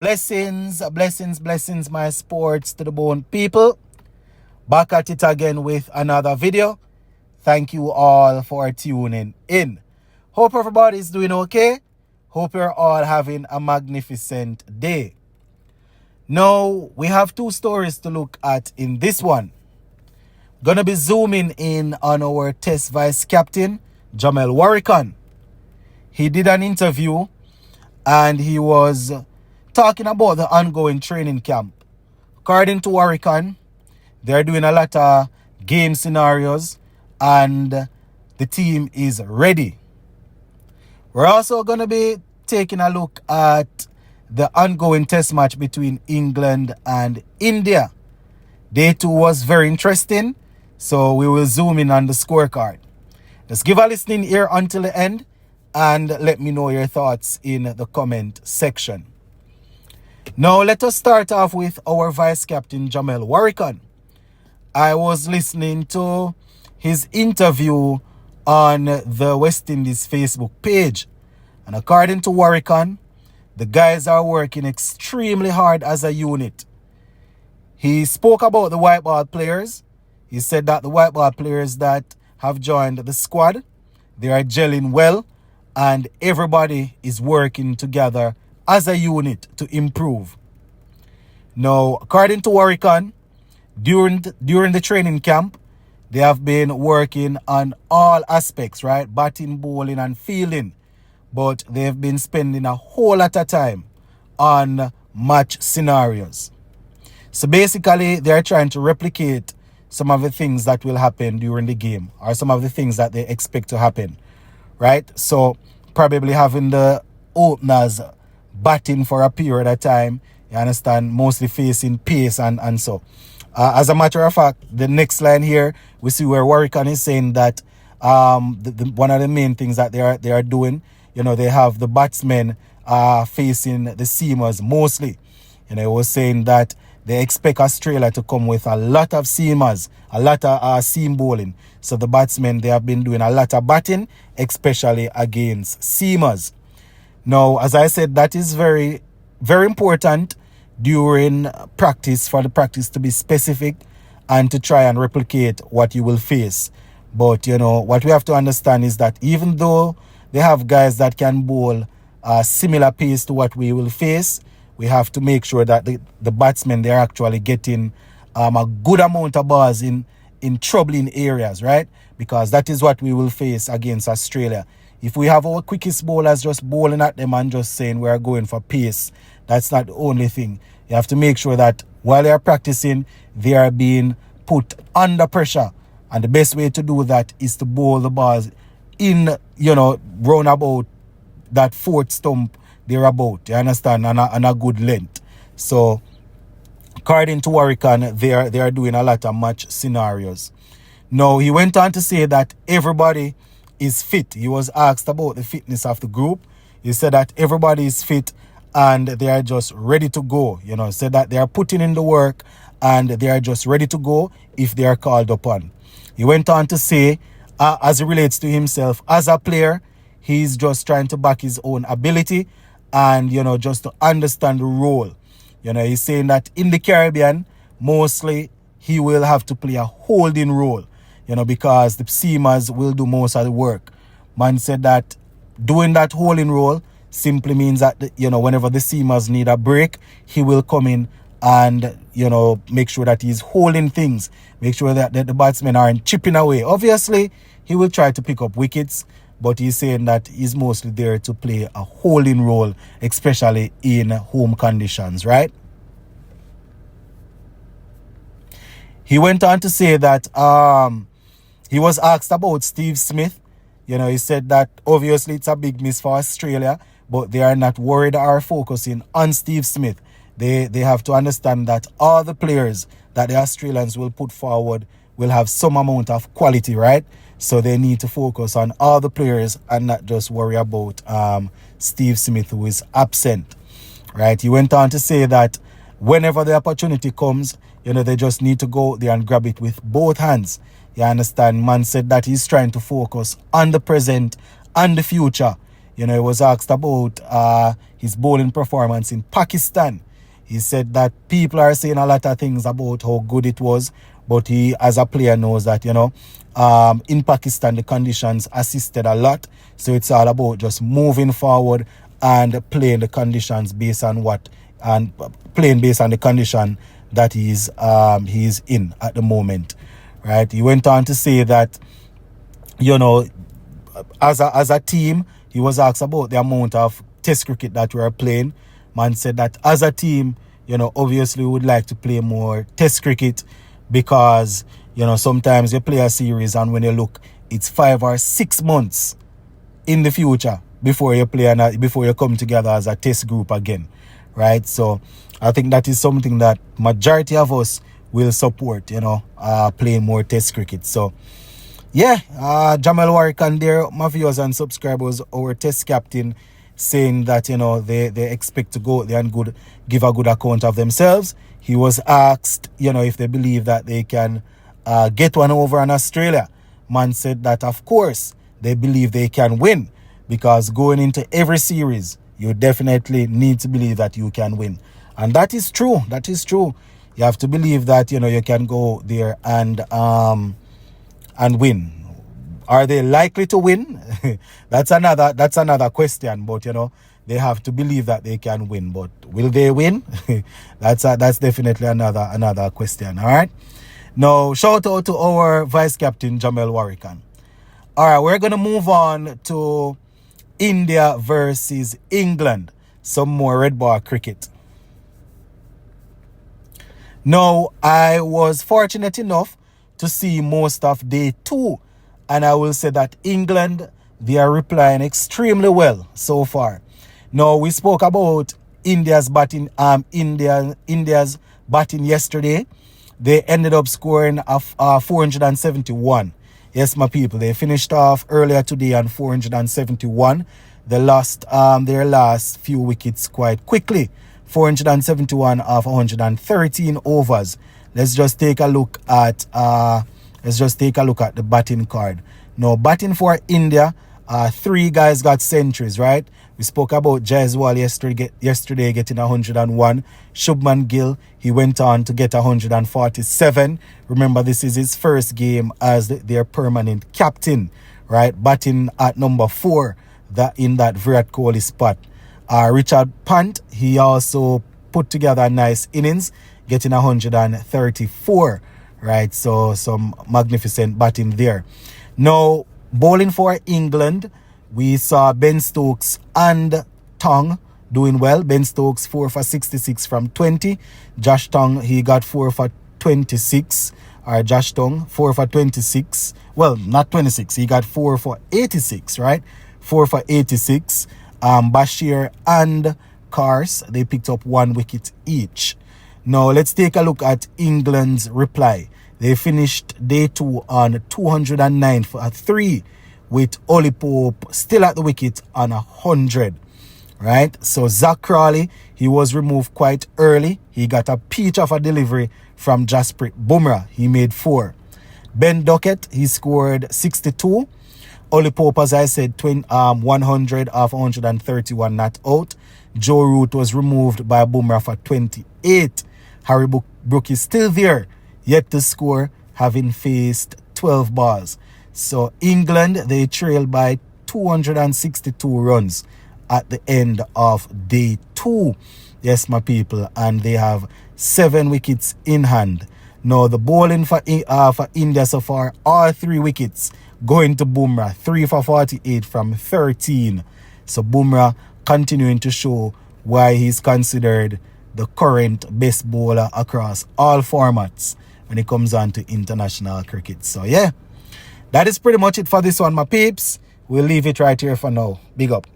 Blessings, blessings, blessings, my sports to the bone people. Back at it again with another video. Thank you all for tuning in. Hope everybody's doing okay. Hope you're all having a magnificent day. Now, we have two stories to look at in this one. Gonna be zooming in on our test vice captain, Jomel Warrican. He did an interview and he was talking about the ongoing training camp. According to Warrican, they're doing a lot of game scenarios and the team is ready. We're also going to be taking a look at the ongoing test match between England and India. Day 2 was very interesting, so we will zoom in on the scorecard. Just give a listening ear until the end and let me know your thoughts in the comment section. Now, let us start off with our vice captain, Jomel Warrican. I was listening to his interview on the West Indies Facebook page. And according to Warrican, the guys are working extremely hard as a unit. He spoke about the white ball players. He said that the white ball players that have joined the squad, they are gelling well and everybody is working together as a unit to improve. Now, according to Warrican, during the training camp, they have been working on all aspects, right? Batting, bowling, and fielding. But they've been spending a whole lot of time on match scenarios. So basically, they're trying to replicate some of the things that will happen during the game or some of the things that they expect to happen, right? So probably having the openers batting for a period of time, you understand, mostly facing pace and so. As a matter of fact, the next line here, we see where Warrican is saying that one of the main things that they are doing, they have the batsmen facing the seamers mostly. He was saying that they expect Australia to come with a lot of seamers, a lot of seam bowling. So the batsmen, they have been doing a lot of batting, especially against seamers. Now, as I said, that is very, very important during practice, for the practice to be specific and to try and replicate what you will face. But, what we have to understand is that even though they have guys that can bowl a similar pace to what we will face, we have to make sure that the batsmen, they're actually getting a good amount of balls in troubling areas, right? Because that is what we will face against Australia. If we have our quickest bowlers just bowling at them and just saying we're going for pace, that's not the only thing. You have to make sure that while they're practicing, they are being put under pressure. And the best way to do that is to bowl the balls in, round about that fourth stump thereabout. You understand? And a good length. So, according to Warrican, they are doing a lot of match scenarios. Now, he went on to say that everybody is fit. He was asked about the fitness of the group. He said that everybody is fit and they are just ready to go. Said that they are putting in the work and they are just ready to go if they are called upon. He went on to say, as it relates to himself as a player, he's just trying to back his own ability and, just to understand the role. He's saying that in the Caribbean, mostly he will have to play a holding role. Because the seamers will do most of the work. Man said that doing that holding role simply means that, whenever the seamers need a break, he will come in and, make sure that he's holding things. Make sure that the batsmen aren't chipping away. Obviously, he will try to pick up wickets, but he's saying that he's mostly there to play a holding role, especially in home conditions, right? He went on to say that he was asked about Steve Smith. He said that obviously it's a big miss for Australia, but they are not worried or focusing on Steve Smith. They have to understand that all the players that the Australians will put forward will have some amount of quality, right? So they need to focus on all the players and not just worry about Steve Smith, who is absent, right? He went on to say that whenever the opportunity comes, they just need to go there and grab it with both hands. You understand? Man said that he's trying to focus on the present and the future. he was asked about his bowling performance in Pakistan. He said that people are saying a lot of things about how good it was, but he, as a player, knows that, in Pakistan, the conditions assisted a lot. So it's all about just moving forward and playing the conditions based on playing based on the condition that he's in at the moment, right? He went on to say that, as a team, he was asked about the amount of test cricket that we are playing. Man said that as a team, obviously we would like to play more test cricket because, sometimes you play a series and when you look, it's 5 or 6 months in the future before you before you come together as a test group again, right? So I think that is something that majority of us will support, playing more test cricket. So yeah, Jomel Warrican there, my viewers and subscribers, our test captain, saying that, they expect to go there and give a good account of themselves. He was asked, if they believe that they can get one over in Australia. Man said that, of course, they believe they can win, because going into every series, you definitely need to believe that you can win. And that is true. That is true. You have to believe that, you can go there and win. Are they likely to win? That's another question. But they have to believe that they can win. But will they win? That's definitely another question. All right. Now, shout out to our vice captain Jomel Warrican. All right, we're gonna move on to India versus England. Some more red ball cricket. Now, I was fortunate enough to see most of day 2. And I will say that England, they are replying extremely well so far. Now, we spoke about India's batting yesterday. They ended up scoring 471. Yes, my people, they finished off earlier today on 471. They lost their last few wickets quite quickly. 471 off 113 overs. Let's just take a look at the batting card. Now, batting for India, 3 guys got centuries, right? We spoke about Jaiswal yesterday getting 101. Shubman Gill, he went on to get 147. Remember, this is his first game as their permanent captain, right? Batting at number 4 in that Virat Kohli spot. Richard Pant, he also put together a nice innings, getting 134. Right, so some magnificent batting there. Now, bowling for England, we saw Ben Stokes and Tong doing well. Ben Stokes 4 for 66 from 20. Josh Tong, he got 4 for 26. Or Josh Tong 4 for 26. Well, not 26. He got 4 for 86, right? 4 for 86. Bashir and Kars, they picked up 1 wicket each. Now, let's take a look at England's reply. They finished day 2 on 209 for 3 with Ollie Pope still at the wicket on 100. Right? So, Zach Crawley, he was removed quite early. He got a peach of a delivery from Jasprit Bumrah. He made 4. Ben Duckett, he scored 62. Ollie Pope, as I said, 100 off 131 not out. Joe Root was removed by Bumrah for 28. Harry Brook is still there, yet to score, having faced 12 balls. So England, they trailed by 262 runs at the end of day 2. Yes, my people, and they have 7 wickets in hand. Now, the bowling for India so far, all 3 wickets going to Bumrah, 3 for 48 from 13. So Bumrah continuing to show why he's considered the current best bowler across all formats when it comes on to international cricket. So yeah, that is pretty much it for this one, my peeps. We'll leave it right here for now. Big up.